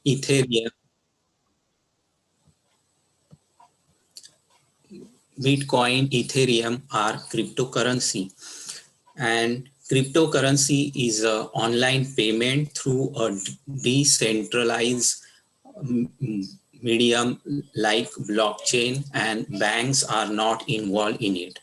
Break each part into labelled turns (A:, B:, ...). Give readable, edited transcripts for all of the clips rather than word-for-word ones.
A: Ethereum, Bitcoin, Ethereum are cryptocurrency, and cryptocurrency is an online payment through a decentralized medium like blockchain, and banks are not involved in it.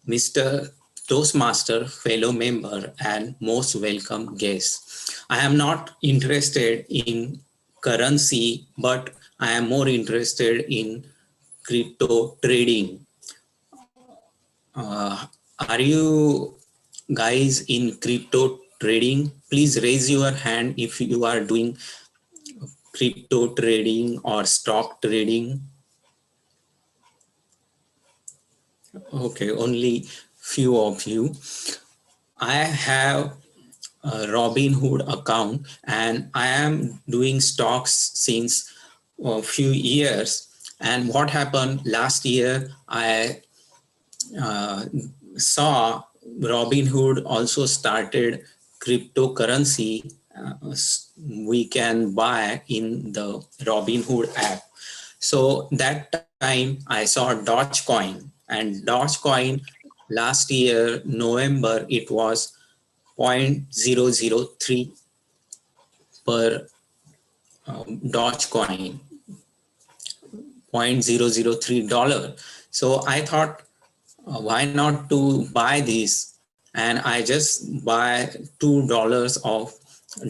A: Mr. Toastmaster, fellow member, and most welcome guest. I am not interested in currency, but I am more interested in crypto trading. Uh, are you guys in crypto trading? Please raise your hand if you are doing crypto trading or stock trading. Okay, only few of you. I have a Robinhood account and I am doing stocks since a few years. And what happened last year, I uh, saw Robinhood also started cryptocurrency. We can buy in the Robinhood app. So that time I saw Dogecoin, and Dogecoin last year, November, it was 0.003 per Dogecoin, $0.003. So I thought, why not to buy this? And I just buy $2 of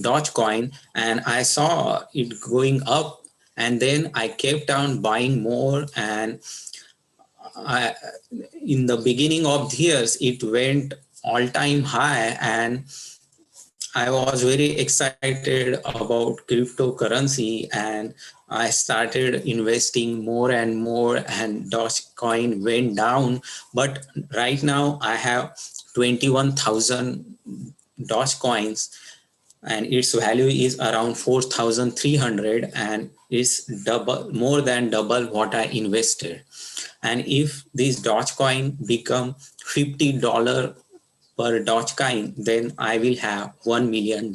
A: Dogecoin, and I saw it going up, and then I kept on buying more. And I, in the beginning of the years, it went all-time high, and I was very excited about cryptocurrency, and I started investing more and more, and Dogecoin went down. But right now I have 21,000 Dogecoins, and its value is around 4,300, and it's more than double what I invested. And if this Dogecoin become $50 per Dogecoin, then I will have $1 million.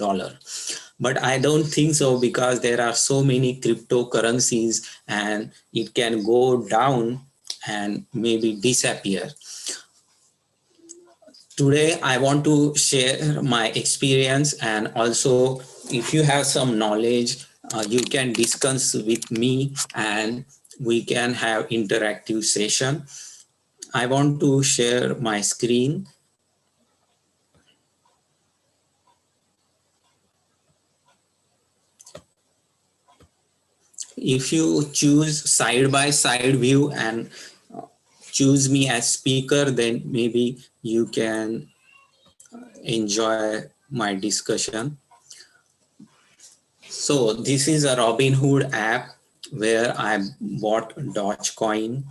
A: But I don't think so, because there are so many cryptocurrencies and it can go down and maybe disappear. Today, I want to share my experience, and also if you have some knowledge, you can discuss with me and we can have interactive session. I want to share my screen. If you choose side by side view and choose me as speaker, then maybe you can enjoy my discussion. So this is a Robinhood app where I bought Dogecoin,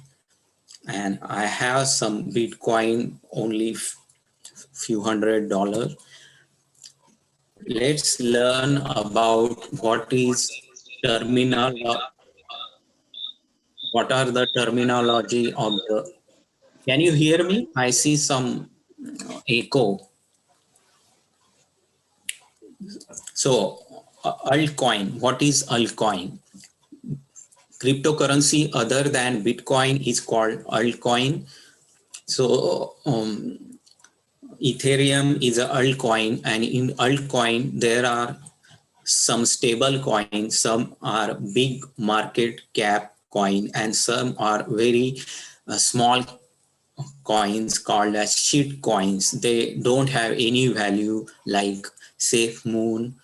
A: and I have some Bitcoin, only few $100. Let's learn about terminal what are the terminology of the. Can you hear me? I see some echo. So altcoin, what is altcoin? Cryptocurrency other than Bitcoin is called altcoin. So Ethereum is an altcoin, and in altcoin there are some stable coins, some are big market cap coin, and some are very small coins called as shit coins. They don't have any value, like Safe Moon,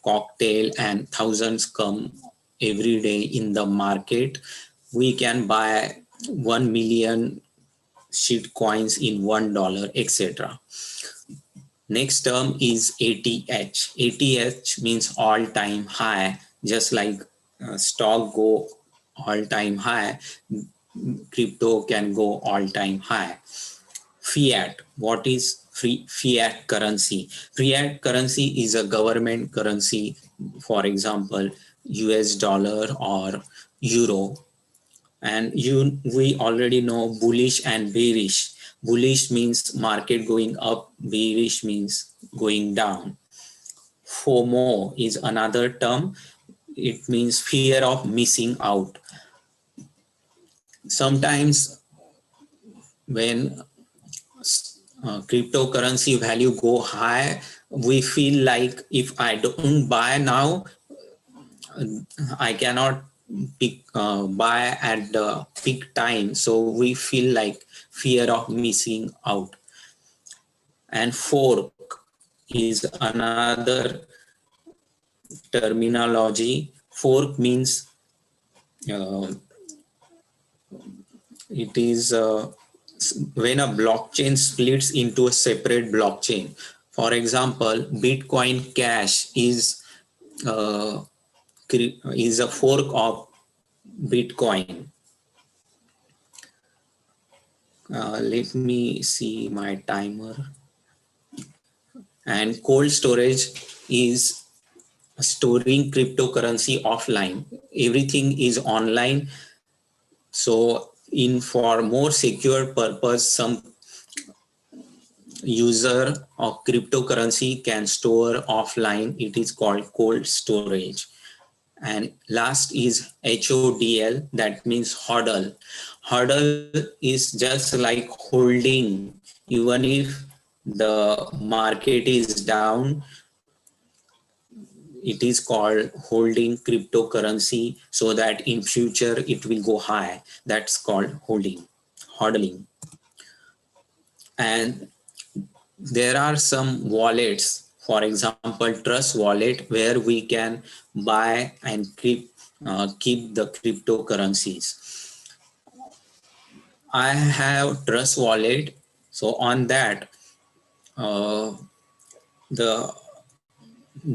A: Cocktail, and thousands come every day in the market. We can buy 1 million shit coins in $1, etc. Next term is ATH. ATH means all-time high. Just like stock go all-time high, crypto can go all-time high. Fiat. What is fiat currency? Fiat currency is a government currency, for example, US dollar or euro. And we already know bullish and bearish. Bullish means market going up, bearish means going down. FOMO is another term, it means fear of missing out. Sometimes when cryptocurrency value go high, we feel like if I don't buy now, I cannot buy at the peak time. So we feel like fear of missing out. And fork is another terminology. Fork means uh, it is when a blockchain splits into a separate blockchain. For example, Bitcoin Cash uh, is a fork of Bitcoin. Let me see my timer. And cold storage is storing cryptocurrency offline. Everything is online. So in for more secure purpose, some user of cryptocurrency can store offline. It is called cold storage. And last is HODL, that means hodl. Hodl is just like holding, even if the market is down, it is called holding cryptocurrency so that in future it will go high. That's called holding, hodling. And there are some wallets, for example, Trust Wallet, where we can buy and keep the cryptocurrencies. I have Trust Wallet. So on that, uh, the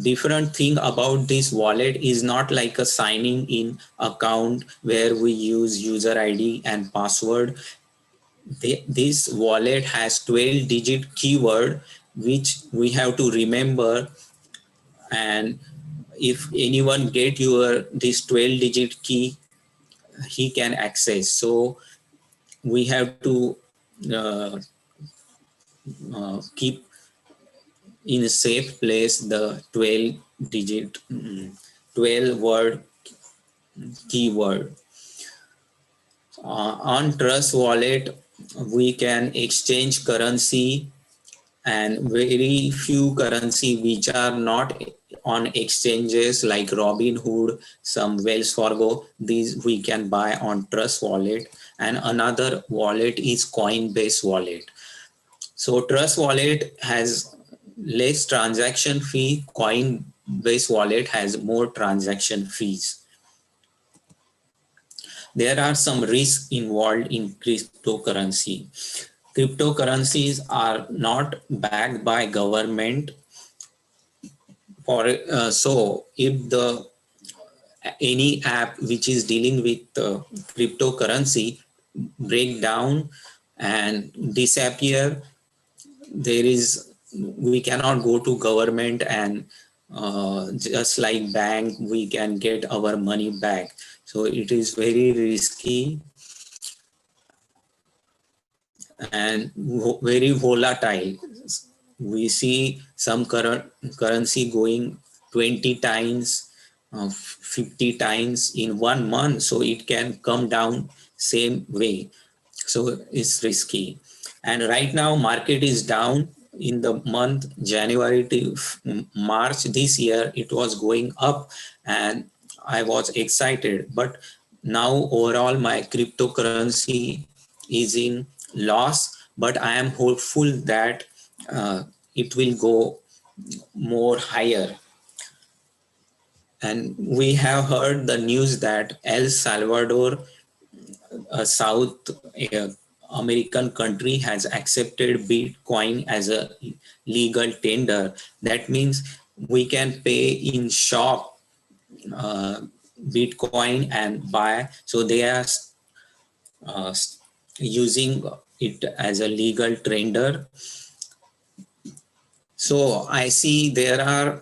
A: different thing about this wallet is not like a signing in account where we use user ID and password. This wallet has 12 digit keyword which we have to remember, and if anyone get your this 12 digit key, he can access. So we have to uh, keep in a safe place the 12 digit 12 word keyword. On Trust Wallet, we can exchange currency, and very few currency which are not on exchanges like Robinhood, some Wells Fargo, these we can buy on Trust Wallet. And another wallet is Coinbase Wallet. So Trust Wallet has less transaction fee, Coinbase Wallet has more transaction fees. There are some risks involved in cryptocurrency. Cryptocurrencies are not backed by government. So if the any app which is dealing with cryptocurrency break down and disappear, there is we cannot go to government and just like bank we can get our money back. So it is very risky and very volatile. We see some currency going 20 times, 50 times in 1 month, so it can come down same way. So it's risky. And right now market is down. In the month January to March this year, it was going up and I was excited. But now overall my cryptocurrency is in loss, but I am hopeful that it will go more higher. And we have heard the news that El Salvador, a South American country, has accepted Bitcoin as a legal tender. That means we can pay in shop uh, Bitcoin and buy. So they are uh, using it as a legal tender. So I see there are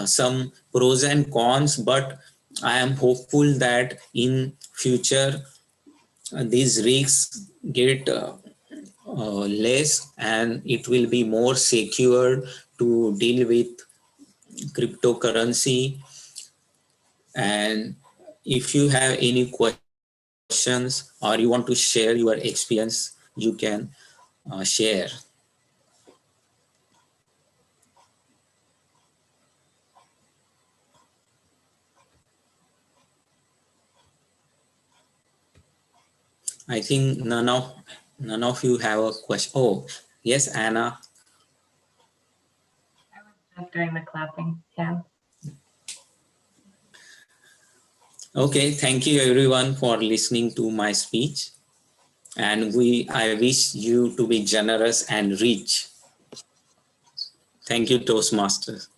A: some pros and cons, but I am hopeful that in future these risks get less and it will be more secure to deal with cryptocurrency. And if you have any questions or you want to share your experience, you can share. I think none of you have a question. Oh, yes, Anna.
B: Just during the clapping. Yeah.
A: Okay, thank you everyone for listening to my speech. And I wish you to be generous and rich. Thank you, Toastmasters.